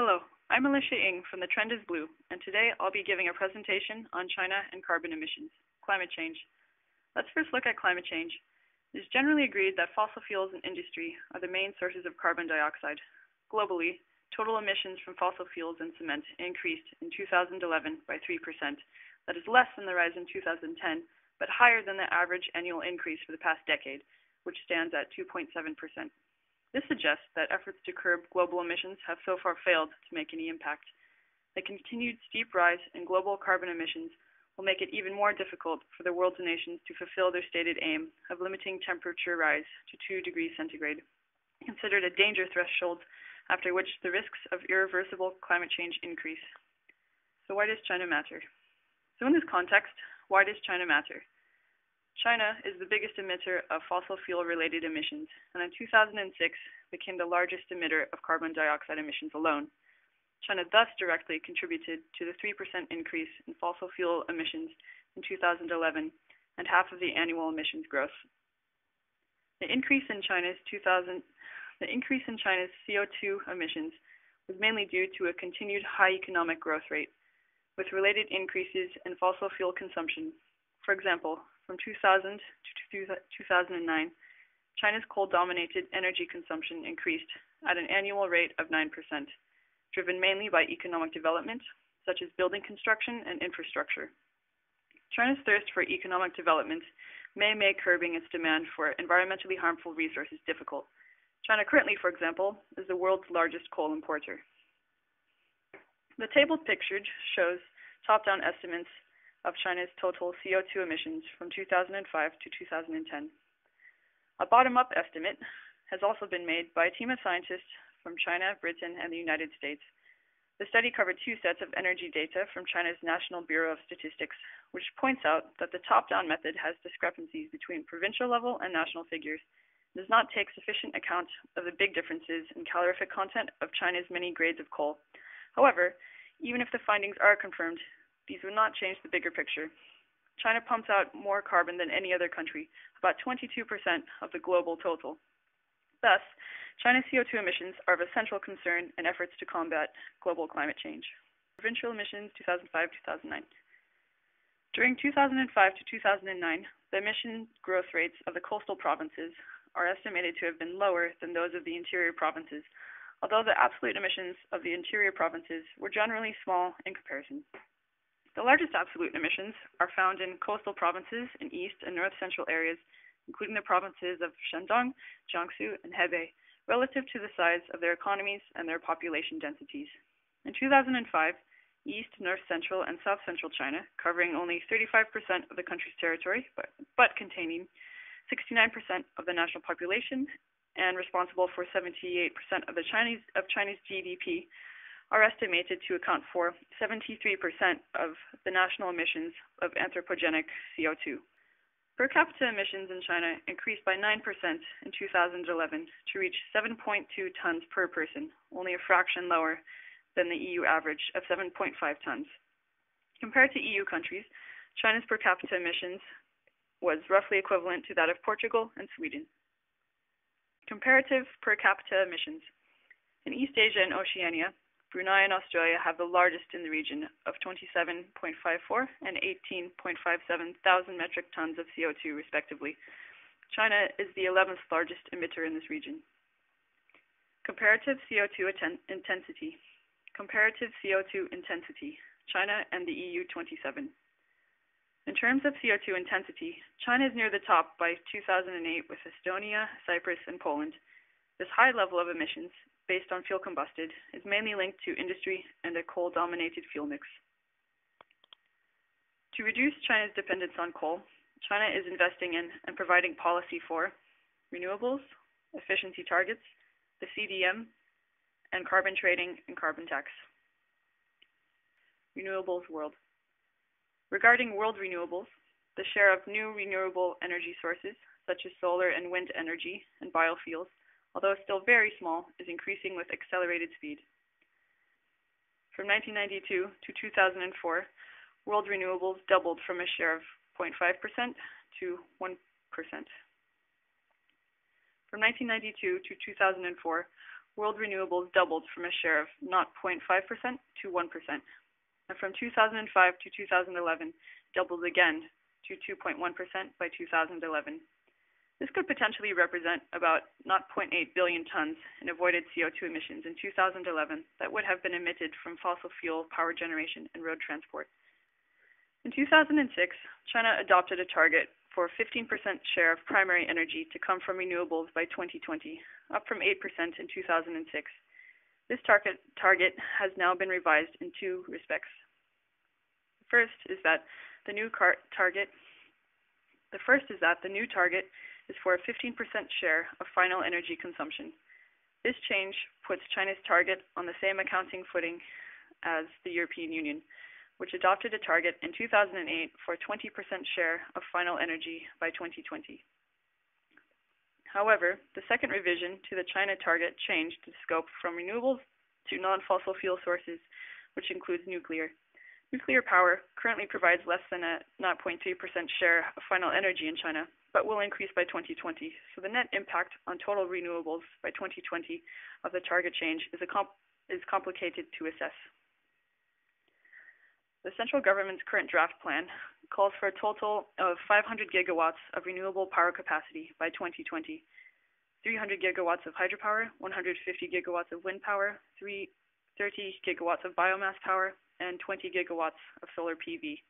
Hello, I'm Alicia Ng from The Trend is Blue, and today I'll be giving a presentation on China and carbon emissions, climate change. Let's first look at climate change. It is generally agreed that fossil fuels and industry are the main sources of carbon dioxide. Globally, total emissions from fossil fuels and cement increased in 2011 by 3%. That is less than the rise in 2010, but higher than the average annual increase for the past decade, which stands at 2.7%. This suggests that efforts to curb global emissions have so far failed to make any impact. The continued steep rise in global carbon emissions will make it even more difficult for the world's nations to fulfill their stated aim of limiting temperature rise to 2 degrees centigrade, considered a danger threshold after which the risks of irreversible climate change increase. So why does China matter? So in this context, why does China matter? China is the biggest emitter of fossil fuel-related emissions, and in 2006 became the largest emitter of carbon dioxide emissions alone. China thus directly contributed to the 3% increase in fossil fuel emissions in 2011 and half of the annual emissions growth. The increase in China's CO2 emissions was mainly due to a continued high economic growth rate, with related increases in fossil fuel consumption. For example, from 2000 to 2009, China's coal-dominated energy consumption increased at an annual rate of 9%, driven mainly by economic development, such as building construction and infrastructure. China's thirst for economic development may make curbing its demand for environmentally harmful resources difficult. China currently, for example, is the world's largest coal importer. The table pictured shows top-down estimates of China's total CO2 emissions from 2005 to 2010. A bottom-up estimate has also been made by a team of scientists from China, Britain, and the United States. The study covered two sets of energy data from China's National Bureau of Statistics, which points out that the top-down method has discrepancies between provincial level and national figures. It does not take sufficient account of the big differences in calorific content of China's many grades of coal. However, even if the findings are confirmed, these would not change the bigger picture. China pumps out more carbon than any other country, about 22% of the global total. Thus, China's CO2 emissions are of essential concern in efforts to combat global climate change. Provincial emissions 2005-2009. During 2005 to 2009, the emission growth rates of the coastal provinces are estimated to have been lower than those of the interior provinces, although the absolute emissions of the interior provinces were generally small in comparison. The largest absolute emissions are found in coastal provinces in east and north central areas, including the provinces of Shandong, Jiangsu, and Hebei, relative to the size of their economies and their population densities. In 2005, east, north central, and south central China, covering only 35% of the country's territory, but containing 69% of the national population and responsible for 78% of Chinese GDP, are estimated to account for 73% of the national emissions of anthropogenic CO2. Per capita emissions in China increased by 9% in 2011 to reach 7.2 tons per person, only a fraction lower than the EU average of 7.5 tons. Compared to EU countries, China's per capita emissions was roughly equivalent to that of Portugal and Sweden. Comparative per capita emissions. In East Asia and Oceania, Brunei and Australia have the largest in the region of 27.54 and 18.57 thousand metric tons of CO2 respectively. China is the 11th largest emitter in this region. Comparative CO2 intensity. Comparative CO2 intensity, China and the EU 27. In terms of CO2 intensity, China is near the top by 2008 with Estonia, Cyprus, and Poland. This high level of emissions, based on fuel combusted, is mainly linked to industry and a coal-dominated fuel mix. To reduce China's dependence on coal, China is investing in and providing policy for renewables, efficiency targets, the CDM, and carbon trading and carbon tax. Renewables world. Regarding world renewables, the share of new renewable energy sources, such as solar and wind energy and biofuels, although still very small, is increasing with accelerated speed. From 1992 to 2004, world renewables doubled from a share of 0.5% to 1%. From 1992 to 2004, world renewables doubled from a share of 0.5% to 1%, and from 2005 to 2011 doubled again to 2.1% by 2011. This could potentially represent about 0.8 billion tons in avoided CO2 emissions in 2011 that would have been emitted from fossil fuel power generation and road transport. In 2006, China adopted a target for a 15% share of primary energy to come from renewables by 2020, up from 8% in 2006. This target has now been revised in two respects. The first is that the new target is for a 15% share of final energy consumption. This change puts China's target on the same accounting footing as the European Union, which adopted a target in 2008 for a 20% share of final energy by 2020. However, the second revision to the China target changed the scope from renewables to non-fossil fuel sources, which includes nuclear. Nuclear power currently provides less than a 0.3% share of final energy in China, but will increase by 2020. So the net impact on total renewables by 2020 of the target change is complicated to assess. The central government's current draft plan calls for a total of 500 gigawatts of renewable power capacity by 2020, 300 gigawatts of hydropower, 150 gigawatts of wind power, 30 gigawatts of biomass power, and 20 gigawatts of solar PV.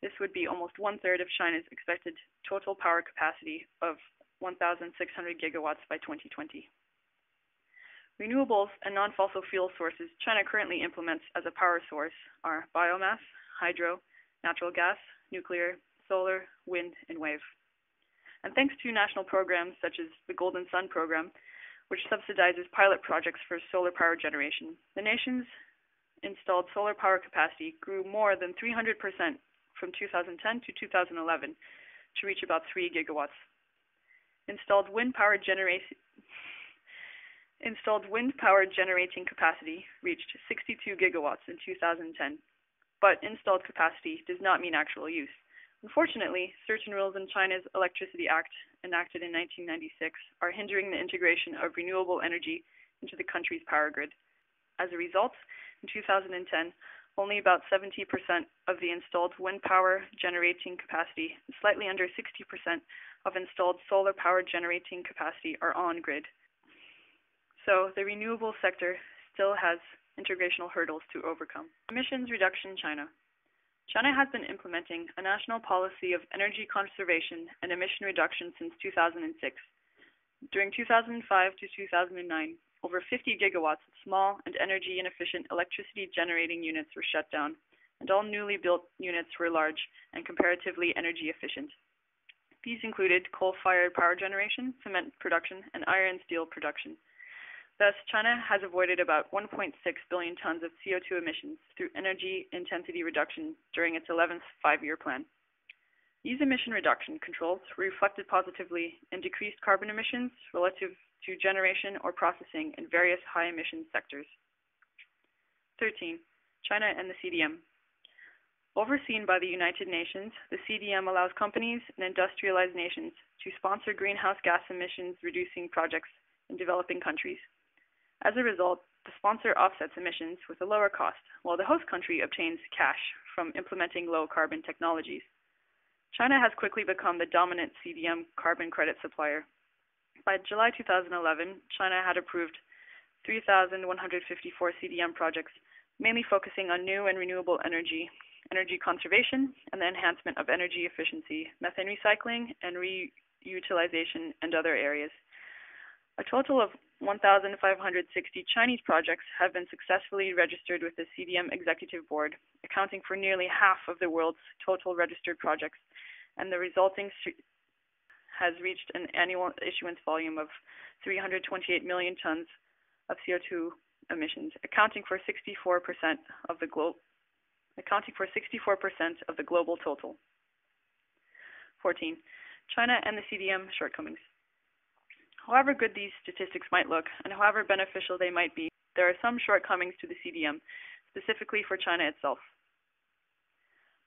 This would be almost one-third of China's expected total power capacity of 1,600 gigawatts by 2020. Renewables and non-fossil fuel sources China currently implements as a power source are biomass, hydro, natural gas, nuclear, solar, wind, and wave. And thanks to national programs such as the Golden Sun program, which subsidizes pilot projects for solar power generation, the nation's installed solar power capacity grew more than 300% from 2010 to 2011 to reach about 3 gigawatts. Installed wind power generating capacity reached 62 gigawatts in 2010, but installed capacity does not mean actual use. Unfortunately, certain rules in China's Electricity Act, enacted in 1996, are hindering the integration of renewable energy into the country's power grid. As a result, in 2010, only about 70% of the installed wind power generating capacity and slightly under 60% of installed solar power generating capacity are on grid. So the renewable sector still has integrational hurdles to overcome. Emissions reduction in China. China has been implementing a national policy of energy conservation and emission reduction since 2006. During 2005 to 2009, over 50 gigawatts of small and energy-inefficient electricity generating units were shut down, and all newly built units were large and comparatively energy efficient. These included coal-fired power generation, cement production, and iron and steel production. Thus, China has avoided about 1.6 billion tons of CO2 emissions through energy intensity reduction during its 11th five-year plan. These emission reduction controls were reflected positively in decreased carbon emissions relative to generation or processing in various high-emission sectors. 13. China and the CDM. Overseen by the United Nations, the CDM allows companies and industrialized nations to sponsor greenhouse gas emissions reducing projects in developing countries. As a result, the sponsor offsets emissions with a lower cost, while the host country obtains cash from implementing low-carbon technologies. China has quickly become the dominant CDM carbon credit supplier. By July 2011, China had approved 3,154 CDM projects, mainly focusing on new and renewable energy, energy conservation, and the enhancement of energy efficiency, methane recycling, and reutilization, and other areas. A total of 1,560 Chinese projects have been successfully registered with the CDM Executive Board, accounting for nearly half of the world's total registered projects, and the resulting has reached an annual issuance volume of 328 million tons of CO2 emissions, accounting for 64% of the global total. 14. China and the CDM shortcomings. However good these statistics might look, and however beneficial they might be, there are some shortcomings to the CDM, specifically for China itself.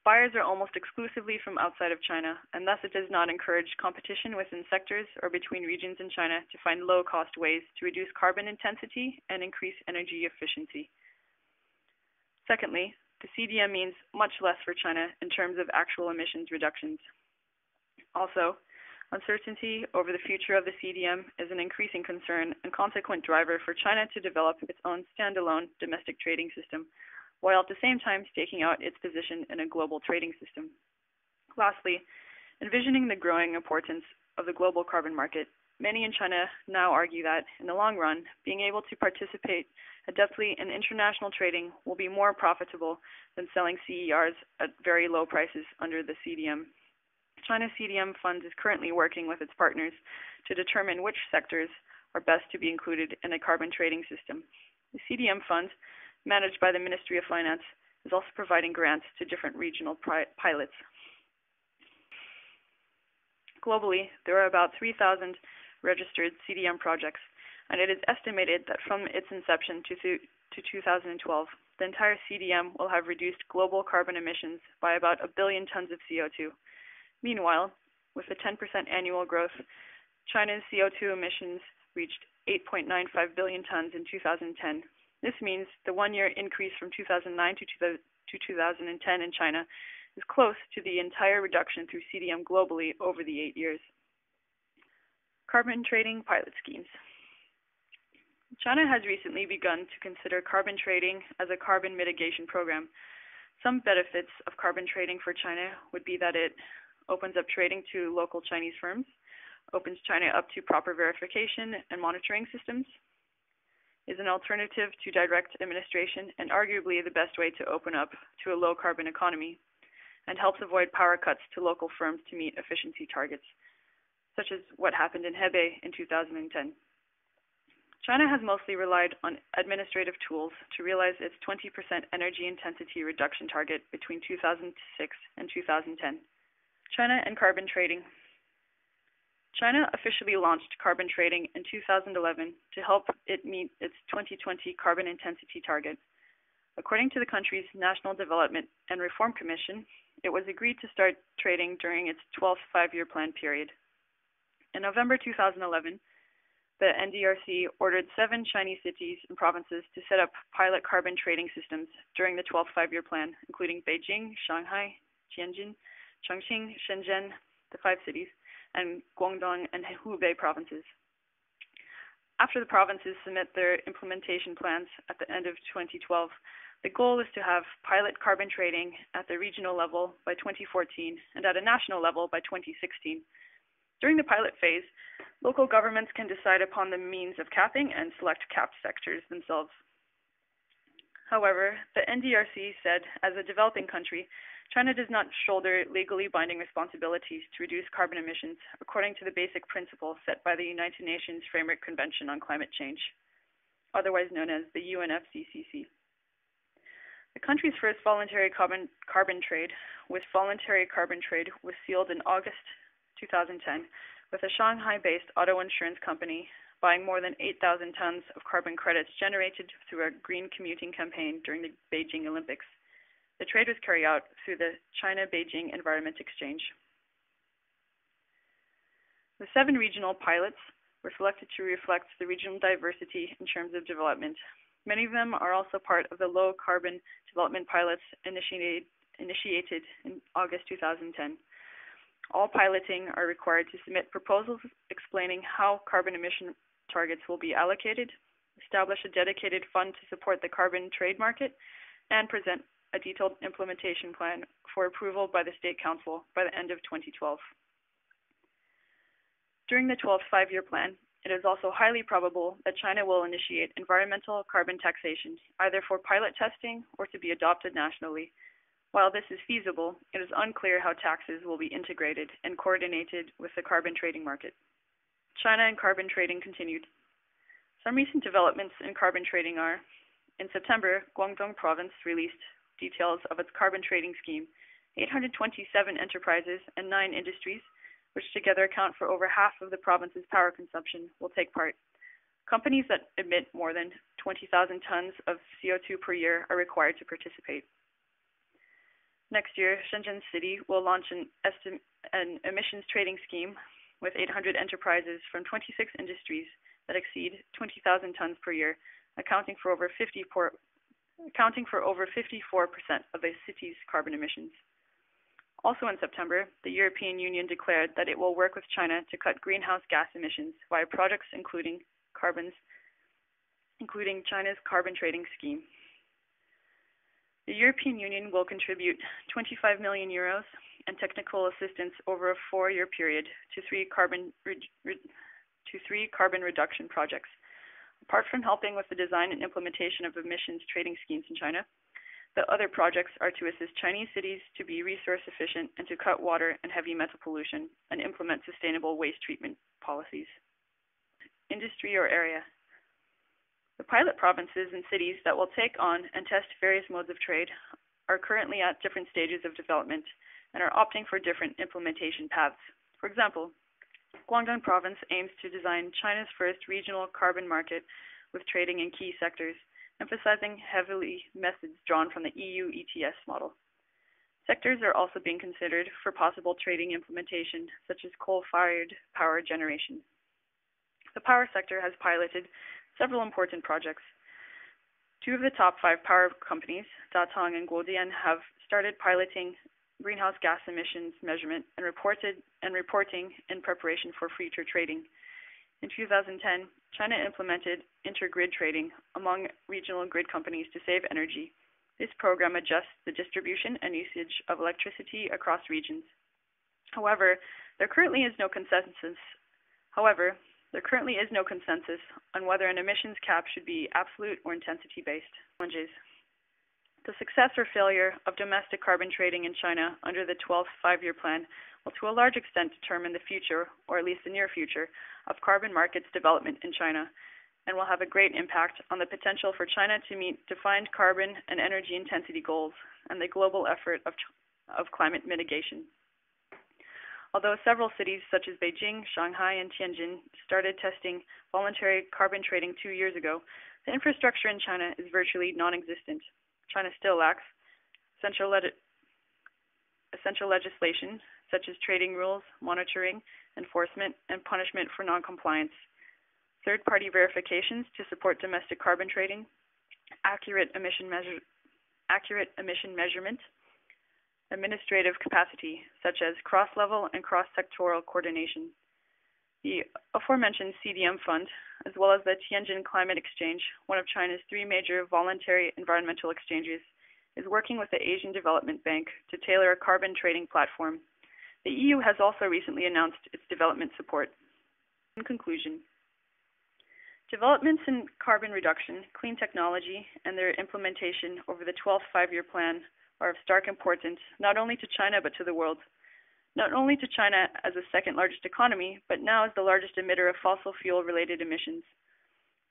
Buyers are almost exclusively from outside of China, and thus it does not encourage competition within sectors or between regions in China to find low-cost ways to reduce carbon intensity and increase energy efficiency. Secondly, the CDM means much less for China in terms of actual emissions reductions. Also, uncertainty over the future of the CDM is an increasing concern and consequent driver for China to develop its own standalone domestic trading system, while at the same time staking out its position in a global trading system. Lastly, envisioning the growing importance of the global carbon market, many in China now argue that, in the long run, being able to participate adeptly in international trading will be more profitable than selling CERs at very low prices under the CDM. China CDM Fund is currently working with its partners to determine which sectors are best to be included in a carbon trading system. The CDM Fund, managed by the Ministry of Finance, is also providing grants to different regional pilots. Globally, there are about 3,000 registered CDM projects, and it is estimated that from its inception to 2012, the entire CDM will have reduced global carbon emissions by about 1 billion tons of CO2. Meanwhile, with a 10% annual growth, China's CO2 emissions reached 8.95 billion tons in 2010. This means the one-year increase from 2009 to 2010 in China is close to the entire reduction through CDM globally over the 8 years. Carbon trading pilot schemes. China has recently begun to consider carbon trading as a carbon mitigation program. Some benefits of carbon trading for China would be that it opens up trading to local Chinese firms, opens China up to proper verification and monitoring systems, is an alternative to direct administration and arguably the best way to open up to a low-carbon economy, and helps avoid power cuts to local firms to meet efficiency targets, such as what happened in Hebei in 2010. China has mostly relied on administrative tools to realize its 20% energy intensity reduction target between 2006 and 2010. China and carbon trading. China officially launched carbon trading in 2011 to help it meet its 2020 carbon intensity target. According to the country's National Development and Reform Commission, it was agreed to start trading during its 12th five-year plan period. In November 2011, the NDRC ordered 7 Chinese cities and provinces to set up pilot carbon trading systems during the 12th five-year plan, including Beijing, Shanghai, Tianjin, Chongqing, Shenzhen, the 5 cities, and Guangdong and Hubei provinces. After the provinces submit their implementation plans at the end of 2012, the goal is to have pilot carbon trading at the regional level by 2014 and at a national level by 2016. During the pilot phase, local governments can decide upon the means of capping and select capped sectors themselves. However, the NDRC said, as a developing country, China does not shoulder legally binding responsibilities to reduce carbon emissions according to the basic principles set by the United Nations Framework Convention on Climate Change, otherwise known as the UNFCCC. The country's first voluntary carbon trade was sealed in August 2010 with a Shanghai-based auto insurance company buying more than 8,000 tons of carbon credits generated through a green commuting campaign during the Beijing Olympics. The trade was carried out through the China-Beijing Environment Exchange. The 7 regional pilots were selected to reflect the regional diversity in terms of development. Many of them are also part of the low-carbon development pilots initiated in August 2010. All piloting are required to submit proposals explaining how carbon emission targets will be allocated, establish a dedicated fund to support the carbon trade market, and present a detailed implementation plan for approval by the State Council by the end of 2012. During the 12th five-year plan, it is also highly probable that China will initiate environmental carbon taxation, either for pilot testing or to be adopted nationally. While this is feasible, it is unclear how taxes will be integrated and coordinated with the carbon trading market. China and carbon trading continued. Some recent developments in carbon trading are: in September, Guangdong Province released details of its carbon trading scheme. 827 enterprises and 9 industries, which together account for over half of the province's power consumption, will take part. Companies that emit more than 20,000 tons of CO2 per year are required to participate. Next year, Shenzhen City will launch an emissions trading scheme with 800 enterprises from 26 industries that exceed 20,000 tons per year, accounting for over 54% of the city's carbon emissions. Also in September, the European Union declared that it will work with China to cut greenhouse gas emissions via projects including China's carbon trading scheme. The European Union will contribute 25 million euros and technical assistance over a 4-year period to three carbon reduction projects. Apart from helping with the design and implementation of emissions trading schemes in China, the other projects are to assist Chinese cities to be resource efficient and to cut water and heavy metal pollution and implement sustainable waste treatment policies. Industry or area. The pilot provinces and cities that will take on and test various modes of trade are currently at different stages of development and are opting for different implementation paths. For example, Guangdong Province aims to design China's first regional carbon market with trading in key sectors, emphasizing heavily methods drawn from the EU ETS model. Sectors are also being considered for possible trading implementation, such as coal-fired power generation. The power sector has piloted several important projects. 2 of the top 5 power companies, Datang and Guodian, have started piloting greenhouse gas emissions measurement and reporting in preparation for future trading. In 2010, China implemented intergrid trading among regional grid companies to save energy. This program adjusts the distribution and usage of electricity across regions. However, there currently is no consensus on whether an emissions cap should be absolute or intensity-based. Challenges. The success or failure of domestic carbon trading in China under the 12th Five-Year Plan will to a large extent determine the future, or at least the near future, of carbon markets development in China, and will have a great impact on the potential for China to meet defined carbon and energy intensity goals and the global effort of climate mitigation. Although several cities such as Beijing, Shanghai, and Tianjin started testing voluntary carbon trading 2 years ago, the infrastructure in China is virtually non-existent. China still lacks essential legislation such as trading rules, monitoring, enforcement, and punishment for non-compliance, third-party verifications to support domestic carbon trading, accurate emission measurement, administrative capacity, such as cross-level and cross-sectoral coordination. The aforementioned CDM Fund, as well as the Tianjin Climate Exchange, one of China's 3 major voluntary environmental exchanges, is working with the Asian Development Bank to tailor a carbon trading platform. The EU has also recently announced its development support. In conclusion, developments in carbon reduction, clean technology, and their implementation over the 12th Five-Year Plan are of stark importance not only to China but to the world. Not only to China as the second largest economy, but now as the largest emitter of fossil fuel-related emissions.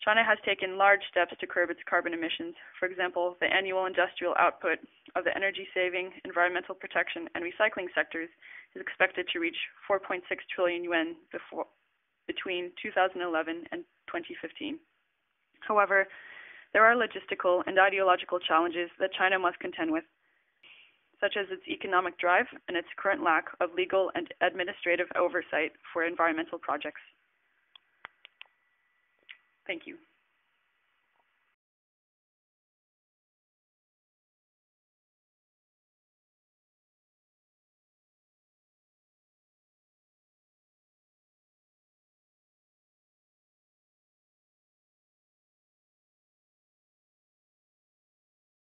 China has taken large steps to curb its carbon emissions. For example, the annual industrial output of the energy-saving, environmental protection, and recycling sectors is expected to reach 4.6 trillion yuan between 2011 and 2015. However, there are logistical and ideological challenges that China must contend with, such as its economic drive and its current lack of legal and administrative oversight for environmental projects. Thank you.